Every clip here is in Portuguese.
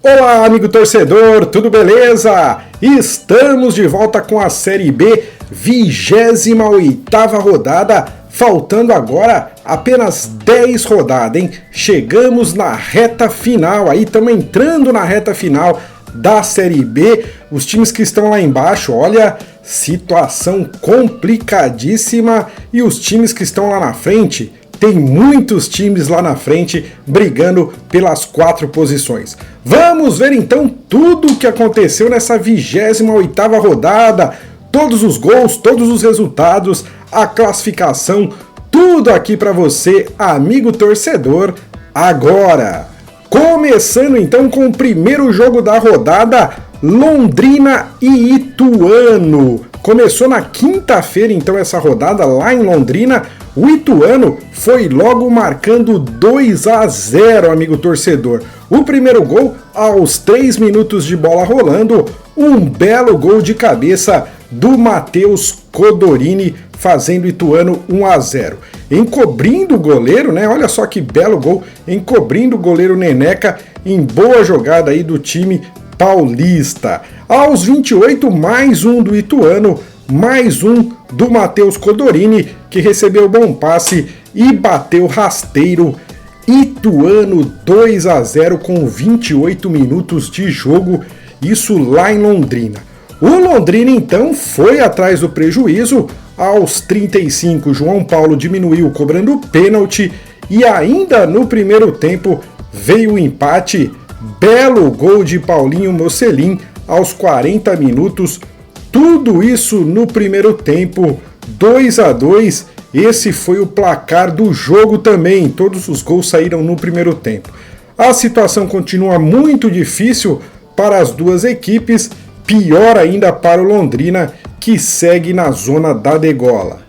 Olá, amigo torcedor, tudo beleza? Estamos de volta com a Série B, 28ª rodada, faltando agora apenas 10 rodadas, hein? Chegamos na reta final, aí estamos entrando na reta final da Série B. Os times que estão lá embaixo, olha, situação complicadíssima, e os times que estão lá na frente, tem muitos times lá na frente brigando pelas 4 posições. Vamos ver então tudo o que aconteceu nessa 28ª rodada, todos os gols, todos os resultados, a classificação, tudo aqui para você, amigo torcedor, agora. Começando então com o primeiro jogo da rodada, Londrina e Ituano. Começou na quinta-feira então essa rodada lá em Londrina. O Ituano foi logo marcando 2-0, amigo torcedor. O primeiro gol aos 3 minutos de bola rolando, um belo gol de cabeça do Matheus Codorini, fazendo Ituano 1-0. Encobrindo o goleiro, né? Olha só que belo gol, encobrindo o goleiro Neneca em boa jogada aí do time paulista. Aos 28, mais um do Ituano, mais um do Matheus Codorini, que recebeu bom passe e bateu rasteiro. Ituano 2-0 com 28 minutos de jogo, isso lá em Londrina. O Londrina então foi atrás do prejuízo. Aos 35, João Paulo diminuiu cobrando pênalti e ainda no primeiro tempo veio o empate. Belo gol de Paulinho Mocelin aos 40 minutos. Tudo isso no primeiro tempo, 2-2. Esse foi o placar do jogo também. Todos os gols saíram no primeiro tempo. A situação continua muito difícil para as duas equipes, pior ainda para o Londrina, que segue na zona da degola.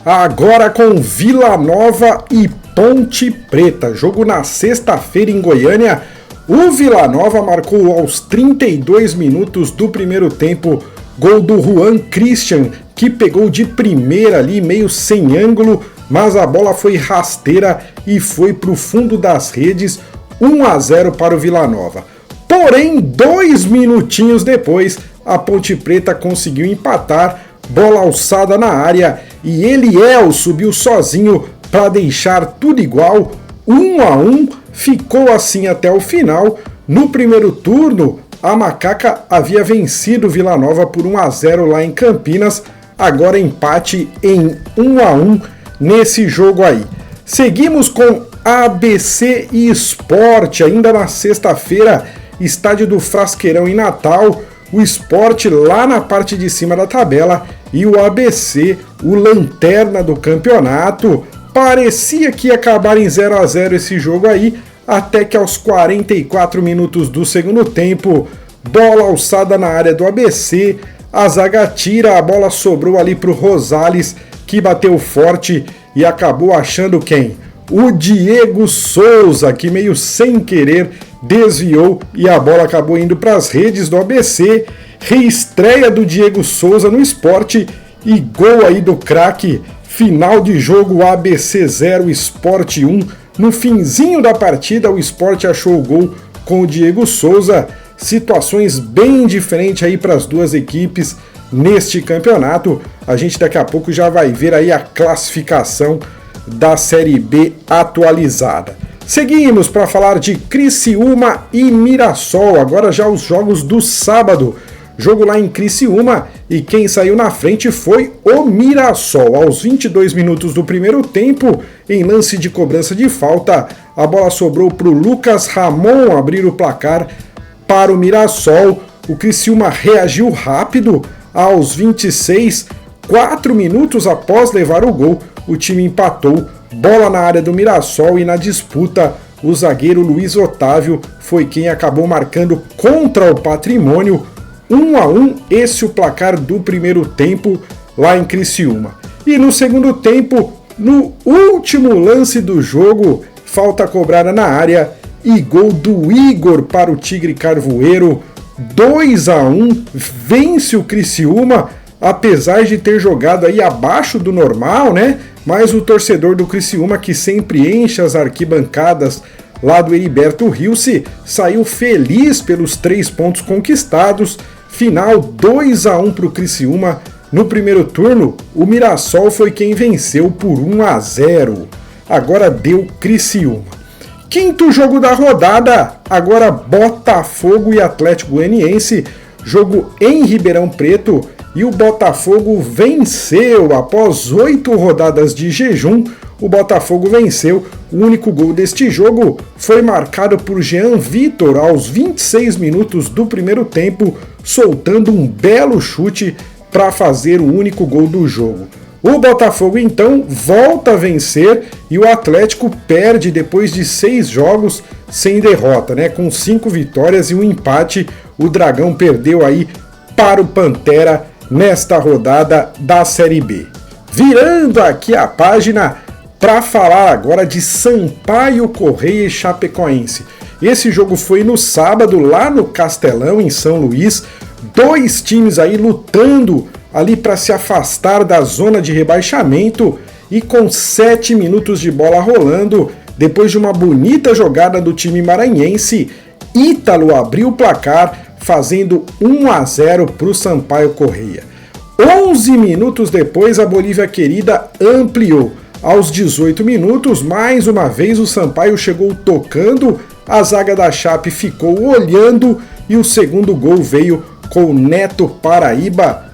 Agora com Vila Nova e Ponte Preta. Jogo na sexta-feira em Goiânia. O Vila Nova marcou aos 32 minutos do primeiro tempo gol do Juan Christian, que pegou de primeira ali, meio sem ângulo, mas a bola foi rasteira e foi para o fundo das redes, 1-0 para o Vila Nova. Porém, 2 minutinhos depois, a Ponte Preta conseguiu empatar, bola alçada na área, e Eliel subiu sozinho para deixar tudo igual, 1-1, ficou assim até o final. No primeiro turno, a Macaca havia vencido Vila Nova por 1-0 lá em Campinas, agora empate em 1-1 nesse jogo aí. Seguimos com ABC e Sport, ainda na sexta-feira, estádio do Frasqueirão em Natal, o Sport lá na parte de cima da tabela e o ABC, o lanterna do campeonato. Parecia que ia acabar em 0-0 esse jogo aí, até que aos 44 minutos do segundo tempo, bola alçada na área do ABC, a zaga tira, a bola sobrou ali para o Rosales, que bateu forte e acabou achando quem? O Diego Souza, que meio sem querer desviou e a bola acabou indo para as redes do ABC. Reestreia do Diego Souza no Sport e gol aí do craque. Final de jogo, ABC 0, Sport 1. No finzinho da partida, o Sport achou o gol com o Diego Souza. Situações bem diferentes aí para as duas equipes neste campeonato. A gente daqui a pouco já vai ver aí a classificação da Série B atualizada. Seguimos para falar de Criciúma e Mirassol. Agora já os jogos do sábado. Jogo lá em Criciúma e quem saiu na frente foi o Mirassol. Aos 22 minutos do primeiro tempo, em lance de cobrança de falta, a bola sobrou para o Lucas Ramon abrir o placar para o Mirassol. O Criciúma reagiu rápido. Aos 26, 4 minutos após levar o gol, o time empatou. Bola na área do Mirassol e na disputa, o zagueiro Luiz Otávio foi quem acabou marcando contra o Patrimônio. 1-1, esse o placar do primeiro tempo lá em Criciúma. E no segundo tempo, no último lance do jogo, falta cobrada na área e gol do Igor para o Tigre Carvoeiro. 2-1, vence o Criciúma, apesar de ter jogado aí abaixo do normal, né? Mas o torcedor do Criciúma, que sempre enche as arquibancadas lá do Heriberto Rilse, saiu feliz pelos 3 pontos conquistados. Final 2-1 para o Criciúma. No primeiro turno, o Mirassol foi quem venceu por 1-0. Agora deu Criciúma. Quinto jogo da rodada, agora Botafogo e Atlético Goianiense, jogo em Ribeirão Preto, e o Botafogo venceu após 8 rodadas de jejum. O Botafogo venceu. O único gol deste jogo foi marcado por Jean Vitor aos 26 minutos do primeiro tempo, soltando um belo chute para fazer o único gol do jogo. O Botafogo então volta a vencer e o Atlético perde depois de 6 jogos sem derrota, né? Com 5 vitórias e um empate. O Dragão perdeu aí para o Pantera nesta rodada da Série B. Virando aqui a página para falar agora de Sampaio Corrêa e Chapecoense. Esse jogo foi no sábado lá no Castelão, em São Luís. 2 times aí lutando ali para se afastar da zona de rebaixamento, e com 7 minutos de bola rolando, depois de uma bonita jogada do time maranhense, Ítalo abriu o placar, fazendo 1-0 para o Sampaio Corrêa. 11 minutos depois, a Bolívia Querida ampliou. Aos 18 minutos, mais uma vez o Sampaio chegou tocando, a zaga da Chape ficou olhando e o segundo gol veio com o Neto Paraíba,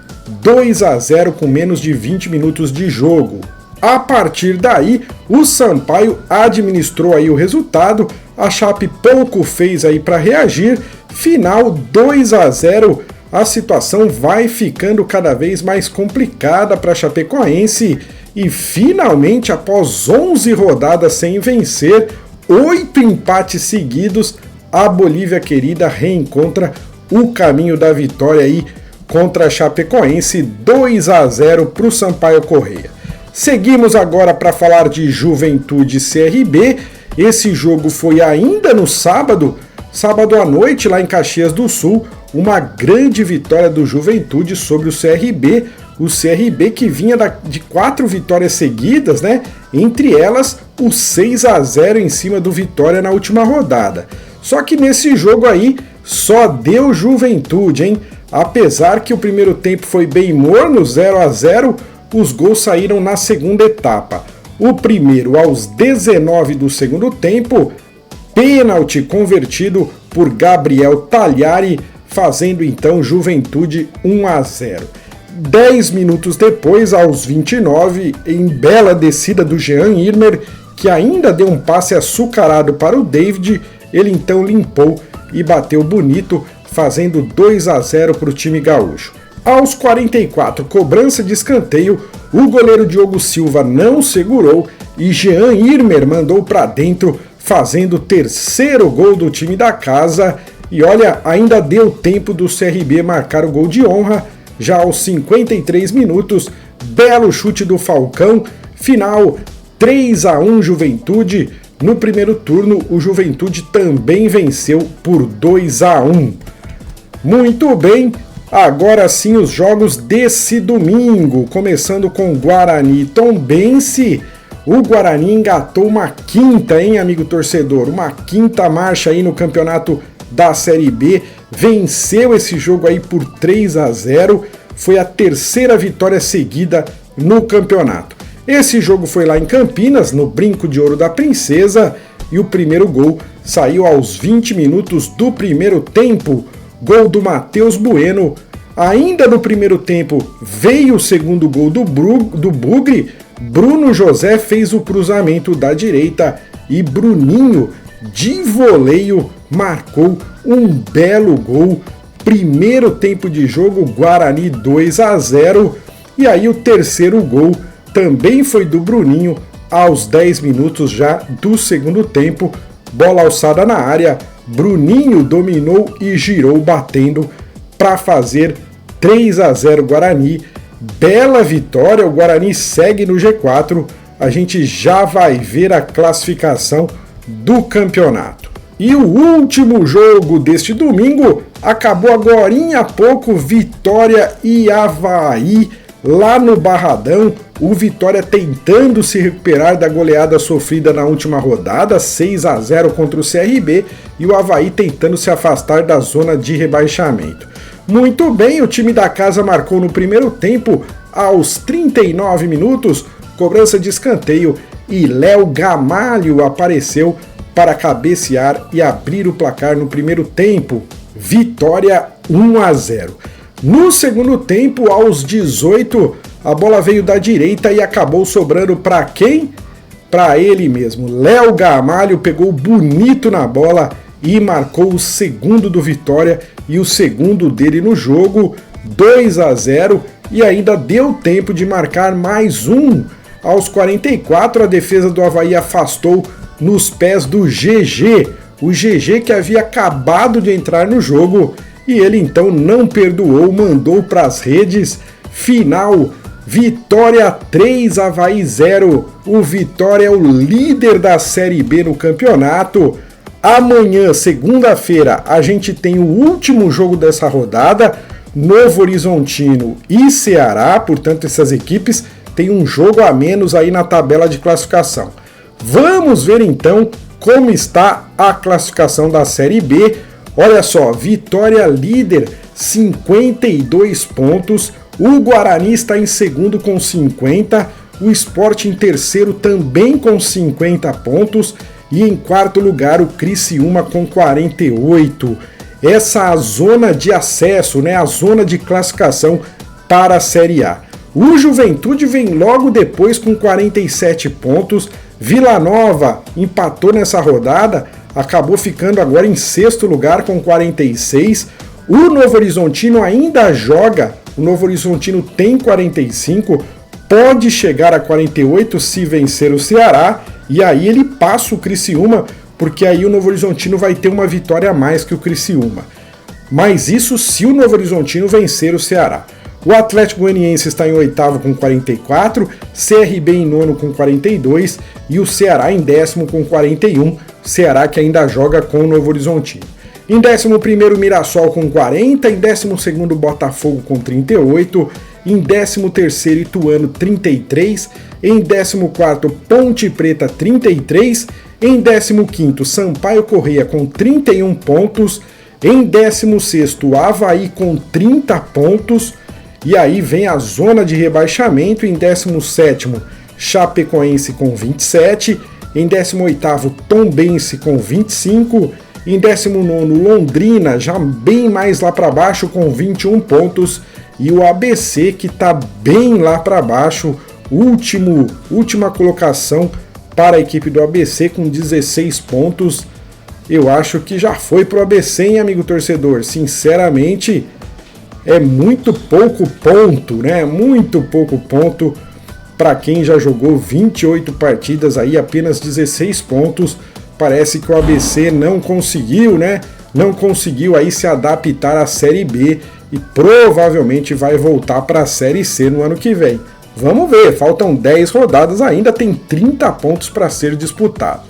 2-0 com menos de 20 minutos de jogo. A partir daí, o Sampaio administrou aí o resultado, a Chape pouco fez aí para reagir, final 2-0, a situação vai ficando cada vez mais complicada para a Chapecoense e finalmente, após 11 rodadas sem vencer, 8 empates seguidos, a Bolívia Querida reencontra o caminho da vitória aí contra a Chapecoense, 2-0 para o Sampaio Corrêa. Seguimos agora para falar de Juventude CRB. Esse jogo foi ainda no sábado à noite lá em Caxias do Sul, uma grande vitória do Juventude sobre o CRB. O CRB que vinha de 4 vitórias seguidas, né? Entre elas o 6-0 em cima do Vitória na última rodada. Só que nesse jogo aí só deu Juventude, hein? Apesar que o primeiro tempo foi bem morno, 0-0, os gols saíram na segunda etapa. O primeiro aos 19 do segundo tempo, pênalti convertido por Gabriel Tagliari, fazendo então Juventude 1-0. 10 minutos depois, aos 29, em bela descida do Jean Irmer, que ainda deu um passe açucarado para o David, ele então limpou e bateu bonito, fazendo 2-0 para o time gaúcho. Aos 44, cobrança de escanteio, o goleiro Diogo Silva não segurou e Jean Irmer mandou para dentro, fazendo o terceiro gol do time da casa. E olha, ainda deu tempo do CRB marcar o gol de honra, já aos 53 minutos, belo chute do Falcão, final 3-1 Juventude. No primeiro turno, o Juventude também venceu por 2-1. Muito bem, agora sim os jogos desse domingo, começando com Guarani e Tombense. O Guarani engatou uma quinta, hein, amigo torcedor? Uma quinta marcha aí no campeonato da Série B, venceu esse jogo aí por 3-0, foi a terceira vitória seguida no campeonato. Esse jogo foi lá em Campinas, no Brinco de Ouro da Princesa, e o primeiro gol saiu aos 20 minutos do primeiro tempo, gol do Matheus Bueno. Ainda no primeiro tempo veio o segundo gol do Bugre, Bruno José fez o cruzamento da direita e Bruninho, de voleio, marcou um belo gol. Primeiro tempo de jogo, Guarani 2-0, e aí o terceiro gol também foi do Bruninho aos 10 minutos já do segundo tempo, bola alçada na área, Bruninho dominou e girou batendo para fazer 3-0 Guarani. Bela vitória, o Guarani segue no G4, a gente já vai ver a classificação do campeonato. E o último jogo deste domingo acabou agorinha há pouco, Vitória e Avaí, lá no Barradão, o Vitória tentando se recuperar da goleada sofrida na última rodada, 6-0 contra o CRB, e o Avaí tentando se afastar da zona de rebaixamento. Muito bem, o time da casa marcou no primeiro tempo, aos 39 minutos, cobrança de escanteio, e Léo Gamalho apareceu para cabecear e abrir o placar no primeiro tempo. Vitória 1-0. No segundo tempo, aos 18, a bola veio da direita e acabou sobrando para quem? Para ele mesmo. Léo Gamalho pegou bonito na bola e marcou o segundo do Vitória e o segundo dele no jogo, 2-0, e ainda deu tempo de marcar mais um. Aos 44, a defesa do Avaí afastou nos pés do GG, o GG que havia acabado de entrar no jogo, e ele então não perdoou, mandou para as redes. Final, Vitória 3, Avaí 0. O Vitória é o líder da Série B no campeonato. Amanhã, segunda-feira, a gente tem o último jogo dessa rodada, Novo Horizontino e Ceará, portanto essas equipes têm um jogo a menos aí na tabela de classificação. Vamos ver então como está a classificação da Série B. Olha só, Vitória líder, 52 pontos, o Guarani está em segundo com 50, o Sport em terceiro também com 50 pontos e em quarto lugar o Criciúma com 48. Essa é a zona de acesso, né, a zona de classificação para a Série A. O Juventude vem logo depois com 47 pontos, Vila Nova empatou nessa rodada, acabou ficando agora em sexto lugar com 46. O Novo Horizontino ainda joga, o Novo Horizontino tem 45, pode chegar a 48 se vencer o Ceará, e aí ele passa o Criciúma, porque aí o Novo Horizontino vai ter uma vitória a mais que o Criciúma. Mas isso se o Novo Horizontino vencer o Ceará. O Atlético Goianiense está em oitavo com 44, CRB em nono com 42 e o Ceará em décimo com 41, Ceará que ainda joga com o Novo Horizontino. Em 11º, Mirassol com 40, em 12º, Botafogo com 38, em 13º, Ituano 33, em 14º, Ponte Preta 33, em 15º, Sampaio Corrêa com 31 pontos, em 16º, Avaí com 30 pontos, e aí vem a zona de rebaixamento. Em 17º, Chapecoense com 27, em 18º, Tombense com 25, em 19º, Londrina, já bem mais lá para baixo com 21 pontos, e o ABC que está bem lá para baixo, última colocação para a equipe do ABC com 16 pontos. Eu acho que já foi pro ABC, hein, amigo torcedor? Sinceramente, é muito pouco ponto, né? Muito pouco ponto para quem já jogou 28 partidas aí, apenas 16 pontos. Parece que o ABC não conseguiu, né? Não conseguiu aí se adaptar à Série B e provavelmente vai voltar para a Série C no ano que vem. Vamos ver, faltam 10 rodadas ainda, tem 30 pontos para ser disputado.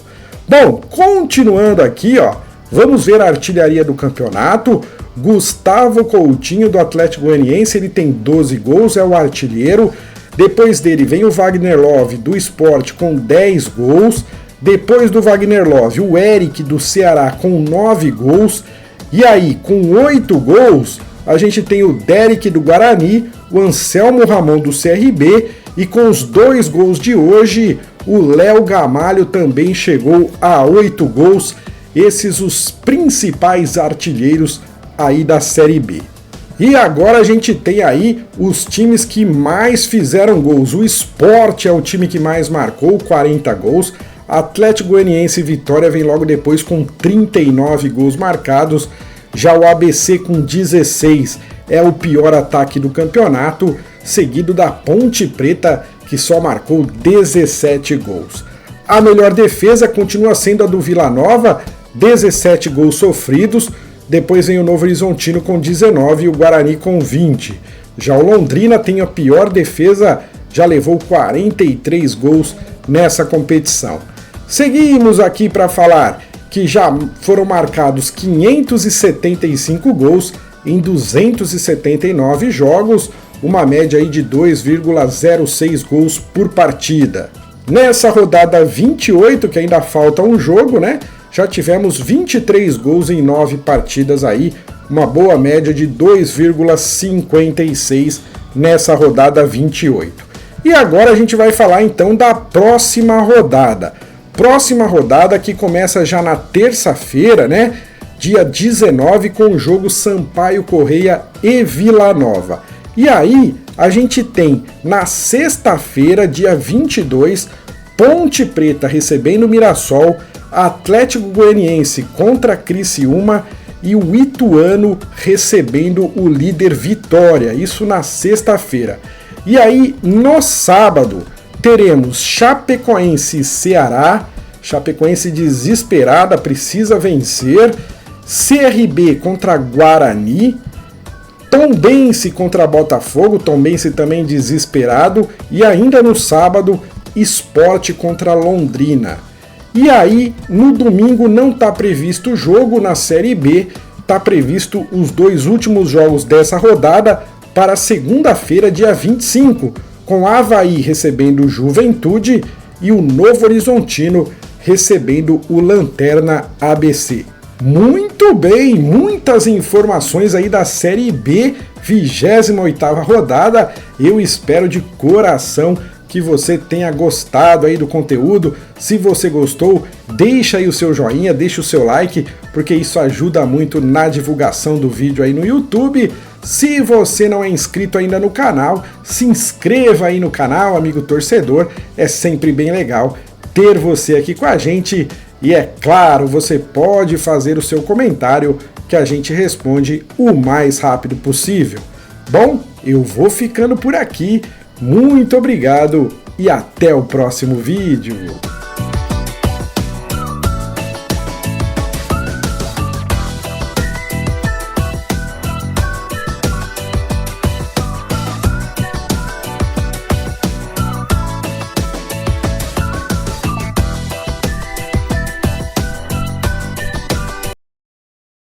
Bom, continuando aqui, ó, vamos ver a artilharia do campeonato. Gustavo Coutinho do Atlético Goianiense, ele tem 12 gols, é o artilheiro. Depois dele vem o Wagner Love do Sport com 10 gols. Depois do Wagner Love, o Eric do Ceará com 9 gols. E aí, com 8 gols, a gente tem o Derek do Guarani, o Anselmo Ramon do CRB, e com os 2 gols de hoje, o Léo Gamalho também chegou a 8 gols. Esses os principais artilheiros aí da Série B. E agora a gente tem aí os times que mais fizeram gols. O Sport é o time que mais marcou, 40 gols. Atlético Goianiense e Vitória vem logo depois com 39 gols marcados. Já o ABC com 16 é o pior ataque do campeonato, seguido da Ponte Preta, que só marcou 17 gols. A melhor defesa continua sendo a do Vila Nova, 17 gols sofridos. Depois vem o Novo Horizontino com 19 e o Guarani com 20. Já o Londrina tem a pior defesa, já levou 43 gols nessa competição. Seguimos aqui para falar que já foram marcados 575 gols em 279 jogos. uma média aí de 2,06 gols por partida. Nessa rodada 28, que ainda falta um jogo, né? Já tivemos 23 gols em 9 partidas aí, uma boa média de 2,56 nessa rodada 28. E agora a gente vai falar então da próxima rodada. Próxima rodada que começa já na terça-feira, né? Dia 19, com o jogo Sampaio Corrêa e Vila Nova. E aí a gente tem na sexta-feira, dia 22, Ponte Preta recebendo o Mirassol, Atlético Goianiense contra Criciúma e o Ituano recebendo o líder Vitória. Isso na sexta-feira. E aí, no sábado, teremos Chapecoense e Ceará. Chapecoense desesperada, precisa vencer. CRB contra Guarani. Tombense contra Botafogo. Tombense também desesperado. E ainda no sábado, Sport contra Londrina. E aí, no domingo não está previsto o jogo na Série B. Está previsto os 2 últimos jogos dessa rodada para segunda-feira, dia 25, com Avaí recebendo o Juventude e o Novo Horizontino recebendo o Lanterna ABC. Muito bem, muitas informações aí da Série B, 28ª rodada. Eu espero de coração que você tenha gostado aí do conteúdo. Se você gostou, deixa aí o seu joinha, deixa o seu like, porque isso ajuda muito na divulgação do vídeo aí no YouTube. Se você não é inscrito ainda no canal, se inscreva aí no canal, amigo torcedor. É sempre bem legal ter você aqui com a gente. E é claro, você pode fazer o seu comentário que a gente responde o mais rápido possível. Bom, eu vou ficando por aqui. Muito obrigado e até o próximo vídeo.